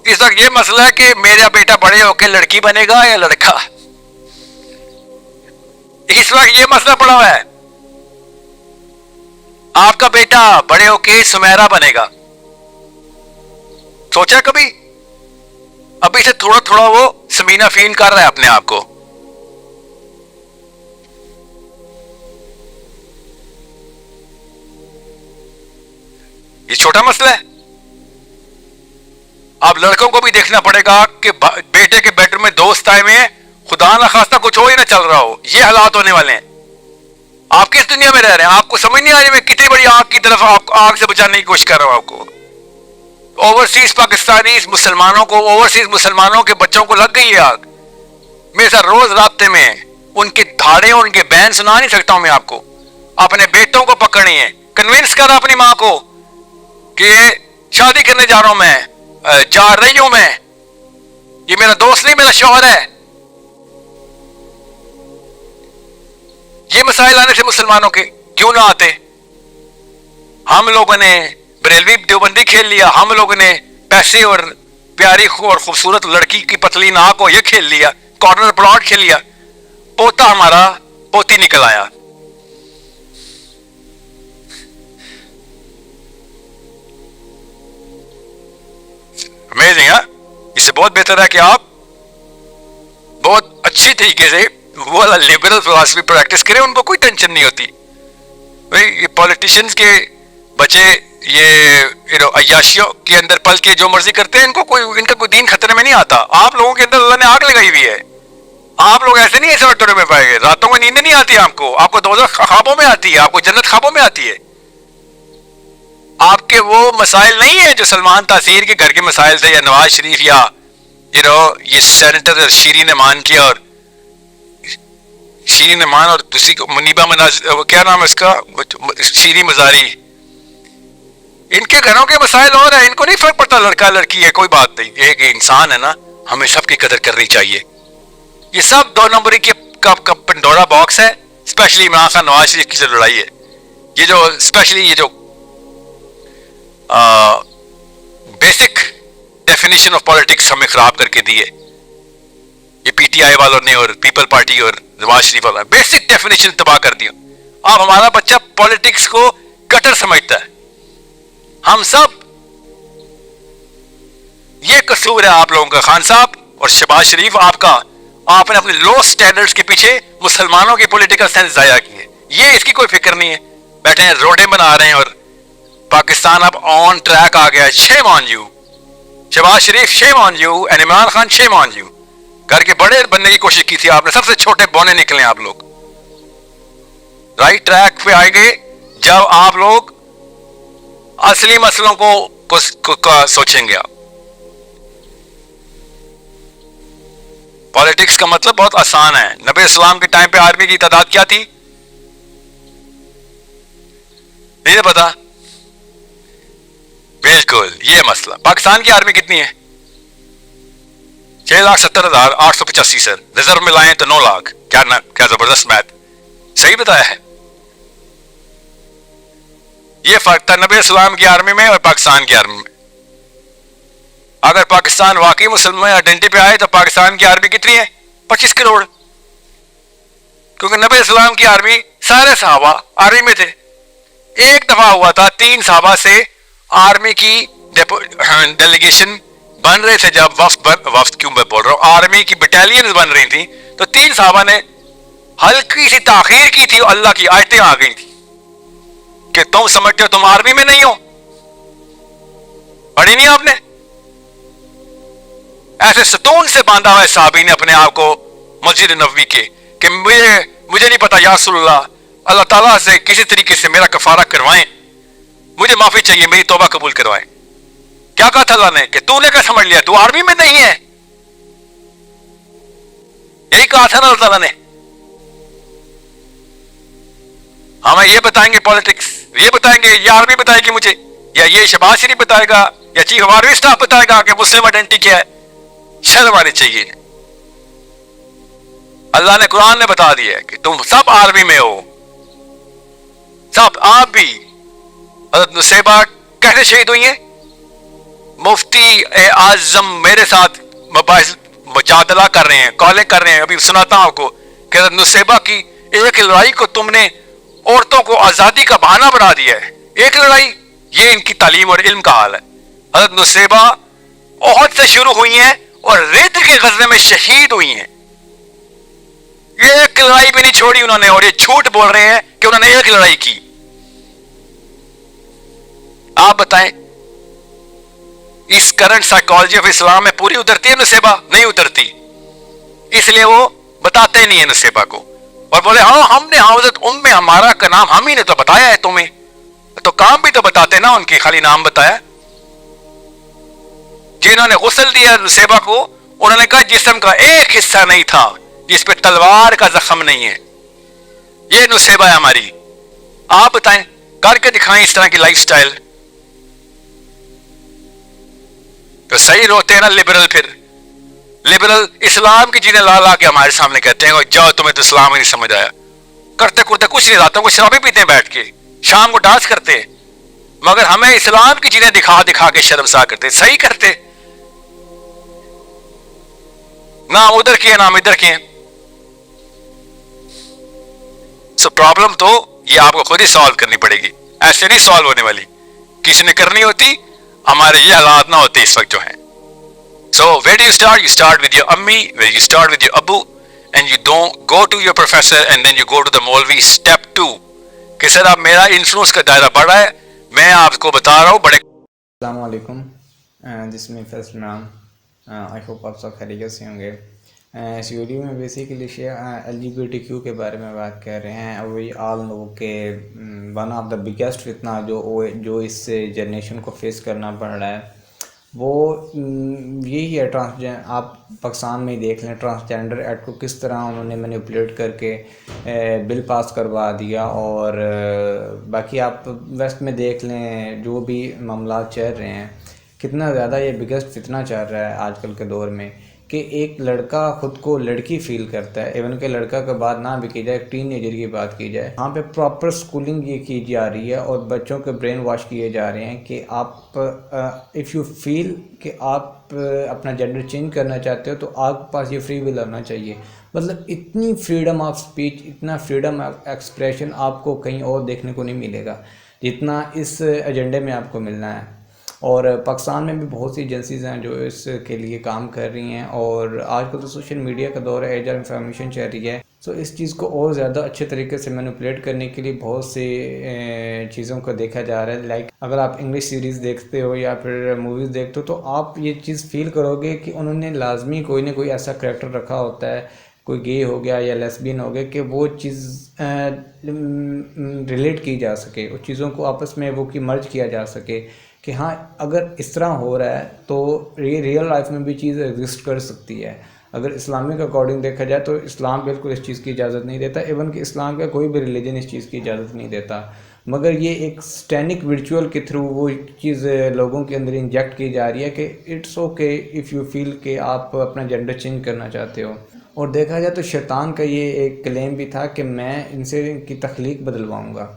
اس وقت یہ مسئلہ ہے کہ میرا بیٹا بڑے ہو کے لڑکی بنے گا یا لڑکا. اس وقت یہ مسئلہ پڑا ہوا ہے. آپ کا بیٹا بڑے ہو کے سمیرا بنے گا. سوچا کبھی؟ ابھی سے تھوڑا تھوڑا وہ سمینہ فین کر رہا ہے اپنے آپ کو. یہ چھوٹا مسئلہ ہے. اب لڑکوں کو بھی دیکھنا پڑے گا کہ بیٹے کے بیڈ روم میں دوست آئے ہوئے ہیں, خدا نہ خواستہ کچھ ہو ہی نہ چل رہا ہو. یہ حالات ہونے والے ہیں. آپ کس دنیا میں رہ رہے ہیں؟ آپ کو سمجھ نہیں آ رہی میں کتنی بڑی آگ کی طرف آگ سے بچانے کی کوشش کر رہا ہوں آپ کو. اوورسیز پاکستانی مسلمانوں کو, اوورسیز مسلمانوں کے بچوں کو لگ گئی ہے آگ. میرے ساتھ روز رابطے میں ہیں. ان کے دھاڑے اور ان کے بین سنا نہیں سکتا ہوں میں آپ کو. اپنے بیٹوں کو پکڑنی ہے, کنونس کر اپنی ماں کو کہ شادی کرنے جا رہا ہوں میں, جا رہی ہوں میں, یہ میرا دوست نہیں میرا شوہر ہے. یہ مسائل آنے سے مسلمانوں کے کیوں نہ آتے؟ ہم لوگوں نے بریلوی دیوبندی کھیل لیا, ہم لوگوں نے پیسے اور پیاری اور خوبصورت لڑکی کی پتلی ناک کو یہ کھیل لیا, کارنر پلاٹ کھیل لیا. پوتا ہمارا پوتی نکل آیا. امیزنگ. اس سے بہت بہتر ہے کہ آپ بہت اچھی طریقے سے وہ لبرل فلاسفی پریکٹس کریں, ان کو کوئی ٹینشن نہیں ہوتی. یہ پولیٹیشینز کے بچے یہ عیاشیوں کے اندر پل کے جو مرضی کرتے ہیں, ان کا کوئی دین خطرے میں نہیں آتا. آپ لوگوں کے اندر اللہ نے آگ لگائی ہوئی ہے. آپ لوگ ایسے نہیں ایسے وٹورے میں پائے گئے. راتوں میں نیند نہیں آتی آپ کو دوزخ خوابوں میں آتی ہے, آپ کو جنت خوابوں میں آتی ہے. آپ کے وہ مسائل نہیں ہیں جو سلمان تاثیر کے گھر کے مسائل تھے, یا نواز شریف, یا یہ سینیٹر شیرین امان کی, اور شیرین امان اور دوسری منیبہ کیا نام ہے اس کا, شیرین مزاری. ان کے گھروں کے مسائل اور ہیں. ان کو نہیں فرق پڑتا لڑکا لڑکی ہے, کوئی بات نہیں. ایک انسان ہے نا, ہمیں سب کی قدر کرنی چاہیے. یہ سب دو نمبری کا پنڈورا باکس ہے. اسپیشلی عمران خان نواز شریف کی جو لڑائی ہے, یہ جو اسپیشلی یہ جو بیسک ڈیفینیشن آف پالیٹکس ہمیں خراب کر کے دی ہے, یہ پی ٹی آئی والوں نے اور پیپل پارٹی اور نواز شریف والوں نے بیسک ڈیفینیشن تباہ کر دیا. اب ہمارا بچہ پالیٹکس کو گٹر سمجھتا ہے. ہم سب, یہ قصور ہے آپ لوگوں کا, خان صاحب اور شہباز شریف, آپ نے اپنے لو سٹینڈرڈز کے پیچھے مسلمانوں کی پولیٹیکل سینس ضائع کی ہے. یہ اس کی کوئی فکر نہیں ہے. بیٹھے ہیں روڈیں بنا رہے ہیں اور پاکستان اب آن ٹریک آ گیا. Shame on you Shahbaz Sharif, shame on you, and Imran Khan, shame on you. گھر کے بڑے بننے کی کوشش کی تھی آپ نے, سب سے چھوٹے بونے نکلے آپ لوگ. رائٹ ٹریک پہ آئے گے جب آپ لوگ اصلی مسئلوں کو سوچیں گے. آپ پالیٹکس کا مطلب بہت آسان ہے. نبی اسلام کے ٹائم پہ آرمی کی تعداد کیا تھی؟ نہیں پتا. بالکل یہ مسئلہ. پاکستان کی آرمی کتنی ہے؟ 6,70,885 سر. ریزرو میں لائیں تو 9 لاکھ. کیا زبردست میتھ, صحیح بتایا ہے. یہ فرق تھا نبی اسلام کی آرمی میں اور پاکستان کی آرمی میں. اگر پاکستان واقعی مسلمان آئیڈینٹی پہ آئے تو پاکستان کی آرمی کتنی ہے؟ 25 کروڑ. کیونکہ نبی اسلام کی آرمی سارے صحابہ آرمی میں تھے. ایک دفعہ ہوا تھا 3 صحابہ سے آرمی کی ڈیلیگیشن بن رہے تھے, جب وفد کیوں میں بول رہا ہوں, آرمی کی بٹالینز بن رہی تھیں, تو 3 صحابہ نے ہلکی سی تاخیر کی تھی. اللہ کی آیتیں آ گئی تھی کہ تم سمجھتے ہو تم آرمی میں نہیں ہو. پڑھی نہیں آپ نے؟ ایسے ستون سے باندھا ہوا ہے صحابی نے اپنے آپ کو مسجد نبوی کے, کہ مجھے نہیں پتا یا رسول اللہ, اللہ تعالیٰ سے کسی طریقے سے میرا کفارہ کروائیں, مجھے معافی چاہیے, میری توبہ قبول کروائیں. کیا کہا تھا اللہ نے کہ تو نے کیا سمجھ لیا تو آرمی میں نہیں ہے؟ یہی کہا تھا نا اللہ تعالیٰ نے. ہمیں یہ بتائیں گے پالیٹکس, یہ بتائیں گے, یہ آرمی بتائے گی مجھے, یا یہ شہباز شریف بتائے گا, یا چیف آف آرمی اسٹاف بتائے گا کہ مسلم آئیڈینٹی کیا ہے. شرم آنی چاہیے. اللہ نے قرآن نے بتا دیا ہے کہ تم سب آرمی میں ہو, سب. آپ بھی. حضرت نصیبہ کیسے شہید ہوئی ہیں؟ مفتی اعظم میرے ساتھ مجادلہ کر رہے ہیں, کالیں کر رہے ہیں. ابھی سناتا ہوں آپ کو کہ حضرت نصیبہ کی ایک لڑائی کو تم نے عورتوں کو آزادی کا بہانہ بنا دیا ہے. ایک لڑائی, یہ ان کی تعلیم اور علم کا حال ہے. حضرت نصیبہ احد سے شروع ہوئی ہیں اور ریت کے غزوے میں شہید ہوئی ہیں. ایک لڑائی بھی نہیں چھوڑی انہوں نے, اور یہ جھوٹ بول رہے ہیں کہ انہوں نے ایک لڑائی کی. آپ بتائیں اس کرنٹ سائیکالوجی آف اسلام میں پوری اترتی ہے نصیبہ؟ نہیں اترتی. اس لیے وہ بتاتے نہیں ہیں نصیبہ کو, اور بولے ہاں ہم نے حضرت ہمارا کا نام ہم ہی نے تو بتایا ہے تمہیں, تو کام بھی تو بتاتے نا ان کی, خالی نام بتایا. جنہوں نے غسل دیا نصیبہ کو, انہوں نے کہا جسم کا ایک حصہ نہیں تھا جس پہ تلوار کا زخم نہیں ہے. یہ نصیبہ ہے ہماری. آپ بتائیں, کر کے دکھائیں اس طرح کی لائف سٹائل. تو صحیح روتے ہیں نا لبرل. پھر لبرل اسلام کی چیزیں لا لا کے ہمارے سامنے کہتے ہیں جاؤ تمہیں تو اسلام ہی نہیں سمجھ آیا. کرتے کرتے کچھ نہیں لاتا, وہ شرابی پیتے ہیں بیٹھ کے, شام کو ڈانس کرتے ہیں, مگر ہمیں اسلام کی چیزیں دکھا دکھا کے شرمسار کرتے. صحیح کرتے, نام ادھر کیے نام ادھر کیے. سو پرابلم تو یہ آپ کو خود ہی سالو کرنی پڑے گی, ایسے نہیں سالو ہونے والی. کسی نے کرنی ہوتی, ہمارے یہ حالات نہ ہوتے اس وقت جو ہیں. So where do you start? You start with your ammi, where you start with your abu, and you don't go to your professor and then you go to the Maulvi. Step 2 کہ سر اب میرا influence کا دائرہ بڑھا ہے, میں آپ کو بتا رہا ہوں بڑے. السلام علیکم, جس میں فیصل نام, آئی ہوپ آپ سب خیریت سے ہوں گے. اس ویڈیو میں بیسیکلی LGBTQ کے بارے میں بات کر رہے ہیں. وی آل نو کہ ون آف دا بگیسٹ فتنہ جو اس جنریشن کو فیس کرنا پڑ رہا ہے وہ یہی ہے آپ پاکستان میں دیکھ لیں, ٹرانسجینڈر ایکٹ کو کس طرح انہوں نے مینیپولیٹ کر کے بل پاس کروا دیا. اور باقی آپ ویسٹ میں دیکھ لیں جو بھی معاملات چل رہے ہیں, کتنا زیادہ یہ بگیسٹ فتنہ چل رہا ہے آج کل کے دور میں کہ ایک لڑکا خود کو لڑکی فیل کرتا ہے. ایون کہ لڑکا کا بات نہ بھی کی جائے, ایک ٹین ایجر کی بات کی جائے, وہاں پہ پراپر سکولنگ یہ کی جا رہی ہے اور بچوں کے برین واش کیے جا رہے ہیں کہ آپ اف یو فیل کہ آپ اپنا جینڈر چینج کرنا چاہتے ہو تو آپ کے پاس یہ فری ول ہونا چاہیے. مطلب اتنی فریڈم آف سپیچ, اتنا فریڈم آف ایکسپریشن آپ کو کہیں اور دیکھنے کو نہیں ملے گا جتنا اس ایجنڈے میں آپ کو ملنا ہے. اور پاکستان میں بھی بہت سی ایجنسیز ہیں جو اس کے لیے کام کر رہی ہیں, اور آج کل تو سوشل میڈیا کا دور ہے, ایج آف انفارمیشن چل رہی ہے. سو اس چیز کو اور زیادہ اچھے طریقے سے مینیپولیٹ کرنے کے لیے بہت سی چیزوں کو دیکھا جا رہا ہے. لائک اگر آپ انگلش سیریز دیکھتے ہو یا پھر موویز دیکھتے ہو تو آپ یہ چیز فیل کرو گے کہ انہوں نے لازمی کوئی نہ کوئی ایسا کریکٹر رکھا ہوتا ہے, کوئی گے ہو گیا یا لیسبین ہو گیا, کہ وہ چیز ریلیٹ کی جا سکے, اس چیزوں کو آپس میں وہ کی مرج کیا جا سکے کہ ہاں اگر اس طرح ہو رہا ہے تو ریئل لائف میں بھی چیز ایگزسٹ کر سکتی ہے. اگر اسلامک اکارڈنگ دیکھا جائے تو اسلام بالکل اس چیز کی اجازت نہیں دیتا, ایون کہ اسلام کا کوئی بھی ریلیجن اس چیز کی اجازت نہیں دیتا, مگر یہ ایک سٹینک ورچوئل کے تھرو وہ چیز لوگوں کے اندر انجیکٹ کی جا رہی ہے کہ it's okay if you feel کہ آپ اپنا جینڈر چینج کرنا چاہتے ہو. اور دیکھا جائے تو شیطان کا یہ ایک کلیم بھی تھا کہ میں ان سے ان کی تخلیق بدلواؤں گا,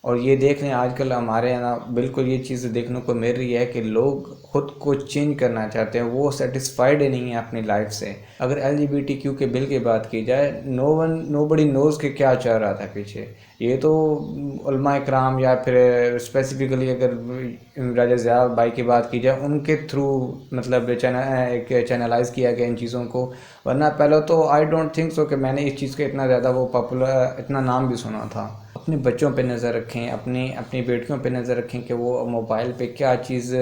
اور یہ دیکھ لیں آج کل ہمارے یہاں بالکل یہ چیز دیکھنے کو مل رہی ہے کہ لوگ خود کو چینج کرنا چاہتے ہیں, وہ سیٹسفائیڈ نہیں ہیں اپنی لائف سے. اگر LGBTQ کے بل کی بات کی جائے, نو بڑی نوز کہ کیا چل رہا تھا پیچھے. یہ تو علماء اکرام یا پھر اسپیسیفکلی اگر راجہ ضیاء بھائی کی بات کی جائے ان کے تھرو مطلب چینلائز کیا گیا ان چیزوں کو, ورنہ پہلے تو آئی ڈونٹ تھنک سو کہ میں نے اس چیز کا اتنا زیادہ وہ پاپولر اتنا نام بھی سنا تھا. اپنے بچوں پہ نظر رکھیں, اپنی بیٹیوں پہ نظر رکھیں کہ وہ موبائل پہ کیا چیز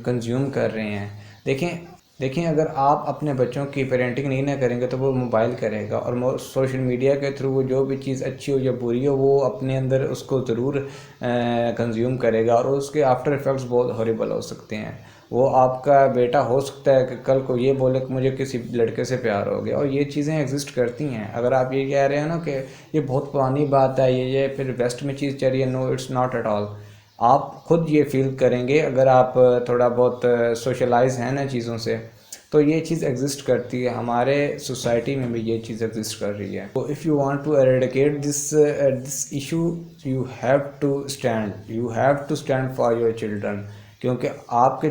کنزیوم کر رہے ہیں. دیکھیں اگر آپ اپنے بچوں کی پیرنٹنگ نہیں نہ کریں گے تو وہ موبائل کرے گا, اور سوشل میڈیا کے تھرو وہ جو بھی چیز اچھی ہو یا بری ہو وہ اپنے اندر اس کو ضرور کنزیوم کرے گا, اور اس کے آفٹر ایفیکٹس بہت ہاریبل ہو سکتے ہیں. وہ آپ کا بیٹا ہو سکتا ہے کہ کل کو یہ بولے کہ مجھے کسی لڑکے سے پیار ہو گیا, اور یہ چیزیں ایگزسٹ کرتی ہیں. اگر آپ یہ کہہ رہے ہیں نا کہ یہ بہت پرانی بات ہے, یہ پھر ویسٹ میں چیز چل رہی ہے, نو اٹس ناٹ ایٹ آل. آپ خود یہ فیل کریں گے اگر آپ تھوڑا بہت سوشلائز ہیں نا چیزوں سے, تو یہ چیز ایگزسٹ کرتی ہے. ہمارے سوسائٹی میں بھی یہ چیز ایگزسٹ کر رہی ہے. تو if you want to eradicate this issue you have to stand for your children, کیونکہ آپ کے